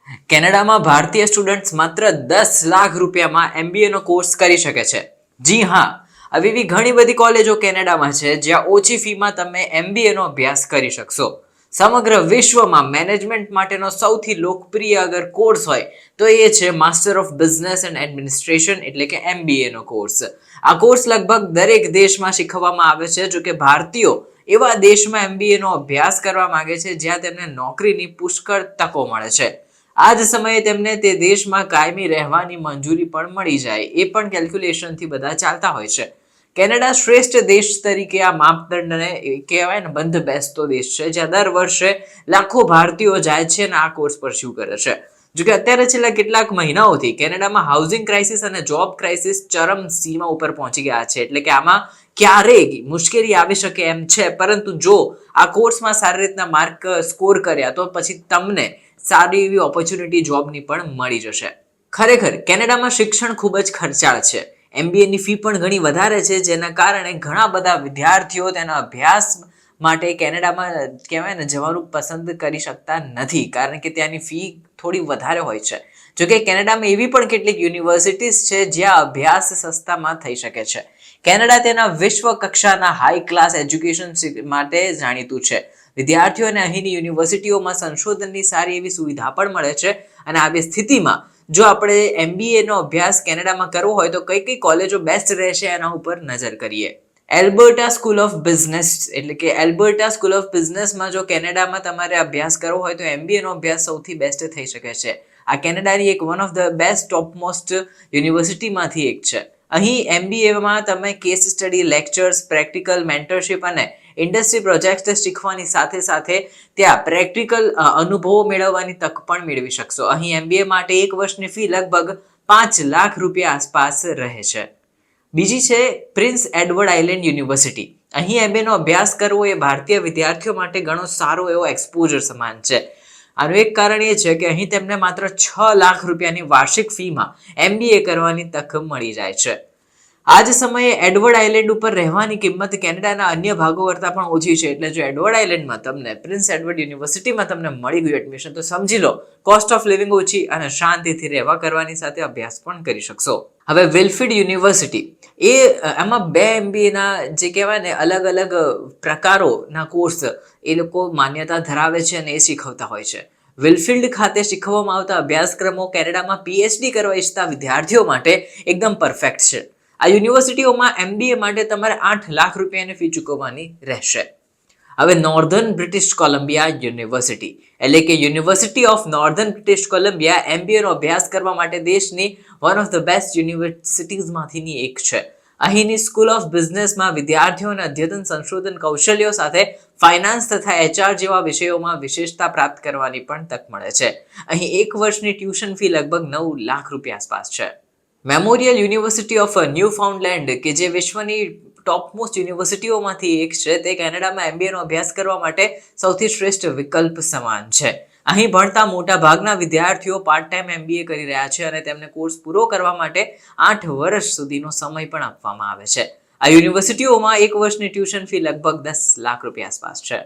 કેનેડામાં ભારતીય સ્ટુડન્ટ્સ માત્ર 10 લાખ રૂપિયામાં MBA નો કોર્સ કરી શકે છે. જી હા, આવી ઘણી બધી કોલેજો કેનેડામાં છે જ્યાં ઓછી ફીમાં તમે MBA નો અભ્યાસ કરી શકશો. સમગ્ર વિશ્વમાં મેનેજમેન્ટ માટેનો સૌથી લોકપ્રિય અગર કોર્સ હોય તો એ છે master of business and administration એટલે કે MBA નો કોર્સ. આ કોર્સ લગભગ દરેક દેશમાં શીખવવામાં આવે છે. જો કે ભારતીયો એવા દેશમાં MBA નો અભ્યાસ કરવા માંગે છે જ્યાં તેમને નોકરીની પુષ્કળ તકો મળે છે. આ જ સમયે તેમને તે દેશમાં કાયમી રહેવાની મંજૂરી પણ મળી જાય એ પણ કેલ્ક્યુલેશનથી બધા ચાલતા હોય છે. કેનેડા શ્રેષ્ઠ દેશ તરીકે આ માપદંડને કહેવાય ને બંધ બેસતો દેશ છે જ્યાં દર વર્ષે લાખો ભારતીયો જાય છે અને આ કોર્સ પરસ્યુ કરે છે. જોકે અત્યારે છેલ્લા કેટલાક મહિનાઓથી કેનેડામાં હાઉસિંગ ક્રાઇસિસ અને જોબ ક્રાઇસિસ ચરમ સીમા ઉપર પહોંચી ગયા છે. એટલે કે આમાં ક્યારેય મુશ્કેલી આવી શકે એમ છે, પરંતુ જો આ કોર્સમાં સારી રીતના માર્ક સ્કોર કર્યા તો પછી તમને સારી એવી ઓપોર્ચ્યુનિટી જોબની પણ મળી જશે. ખરેખર કેનેડામાં શિક્ષણ ખૂબ જ ખર્ચાળ છે. MBA ની ફી પણ ઘણી વધારે છે જેના કારણે ઘણા બધા વિદ્યાર્થીઓ તેના અભ્યાસ માટે કેનેડામાં કહેવાય ને જવાનું પસંદ કરી શકતા નથી કારણ કે ત્યાંની ફી થોડી વધારે હોય છે. જોકે કેનેડામાં એવી પણ કેટલીક યુનિવર્સિટીઝ છે જ્યાં અભ્યાસ સસ્તામાં થઈ શકે છે. કેનેડા તેના વિશ્વ કક્ષાના હાઈ ક્લાસ એજ્યુકેશન માટે જાણીતું છે. વિદ્યાર્થીઓને અહીંની યુનિવર્સિટીઓમાં સંશોધનની સારી એવી સુવિધા પણ મળે છે અને આવી સ્થિતિમાં જો આપણે MBA નો અભ્યાસ કેનેડામાં કરવો હોય તો કઈ કઈ કોલેજો બેસ્ટ રહેશે એના ઉપર નજર કરીએ. એલ્બર્ટા સ્કૂલ ઓફ બિઝનેસ એટલે કે એલ્બર્ટા સ્કૂલ ઓફ બિઝનેસમાં જો કેનેડામાં તમારે અભ્યાસ કરવો હોય તો MBA નો અભ્યાસ સૌથી બેસ્ટ થઈ શકે છે. આ કેનેડાની એક one of the best topmost યુનિવર્સિટીમાંથી એક છે. અહીં MBAમાં તમે case study, lectures, practical, mentorship અને ઇન્ડસ્ટ્રી પ્રોજેક્ટ શીખવાની સાથે સાથે ત્યાં પ્રેક્ટિકલ અનુભવો મેળવવાની તક પણ મેળવી શકશો. અહીં MBA માટે એક વર્ષની ફી લગભગ 5 લાખ રૂપિયા આસપાસ રહે છે. બીજી છે પ્રિન્સ એડવર્ડ આઇલેન્ડ યુનિવર્સિટી. અહીં MBA નો અભ્યાસ કરવો એ ભારતીય વિદ્યાર્થીઓ માટે ઘણો સારો એવો એક્સપોઝર સમાન છે. આનું એક કારણ એ છે કે અહીં તેમને માત્ર 6 લાખ રૂપિયાની વાર્ષિક ફીમાં MBA કરવાની તક મળી જાય છે. આ જ સમયે એડવર્ડ આઇલેન્ડ ઉપર રહેવાની કિંમત કેનેડાના અન્ય ભાગો કરતાં પણ ઓછી છે. એટલે જો એડવર્ડ આઇલેન્ડમાં તમને પ્રિન્સ એડવર્ડ યુનિવર્સિટીમાં તમને મળી ગયું એડમિશન તો સમજી લો કોસ્ટ ઓફ લિવિંગ ઓછી અને શાંતિથી રહેવા કરવાની સાથે અભ્યાસ પણ કરી શકશો. હવે વિલફ્રીડ યુનિવર્સિટી એમાં 2 MBA ના જે કહેવાય ને અલગ અલગ પ્રકારોના કોર્સ એ લોકો માન્યતા ધરાવે છે અને એ શીખવતા હોય છે. વિલફિલ્ડ ખાતે શીખવવામાં આવતા અભ્યાસક્રમો કેનેડામાં PhD કરવા ઈચ્છતા વિદ્યાર્થીઓ માટે એકદમ પરફેક્ટ છે. આ યુનિવર્સિટીઓમાં MBA માટે તમારે 8 લાખ રૂપિયાની ફી ચૂકવવાની રહેશે. હવે નોર્ધન બ્રિટિશ કોલંબિયા યુનિવર્સિટી એટલે કે university of northern British Columbia MBA નો અભ્યાસ કરવા માટે દેશની વન ઓફ ધ બેસ્ટ યુનિવર્સિટીઝમાંથીની એક છે. અહીંની સ્કૂલ ઓફ બિઝનેસમાં વિદ્યાર્થીઓને અદ્યતન સંશોધન કૌશલ્યો સાથે ફાઇનાન્સ તથા HR જેવા વિષયોમાં વિશેષતા પ્રાપ્ત કરવાની પણ તક મળે છે. અહીં એક વર્ષની ટ્યુશન ફી લગભગ 9 લાખ રૂપિયા આસપાસ છે. મેમોરિયલ યુનિવર્સિટી ઓફ ન્યૂફાઉન્ડલેન્ડ કે જે વિશ્વની ટોપમોસ્ટ યુનિવર્સિટીઓમાંથી એક છે તે કેનેડામાં MBA નો અભ્યાસ કરવા માટે સૌથી શ્રેષ્ઠ વિકલ્પ સમાન છે. અહીં ભણતા મોટા ભાગના વિદ્યાર્થીઓ પાર્ટ ટાઈમ MBA કરી રહ્યા છે અને તેમને કોર્સ પૂરો કરવા માટે 8 વર્ષ સુધીનો સમય પણ આપવામાં આવે છે. આ યુનિવર્સિટીઓમાં એક વર્ષની ટ્યુશન ફી લગભગ 10 લાખ રૂપિયા આસપાસ છે.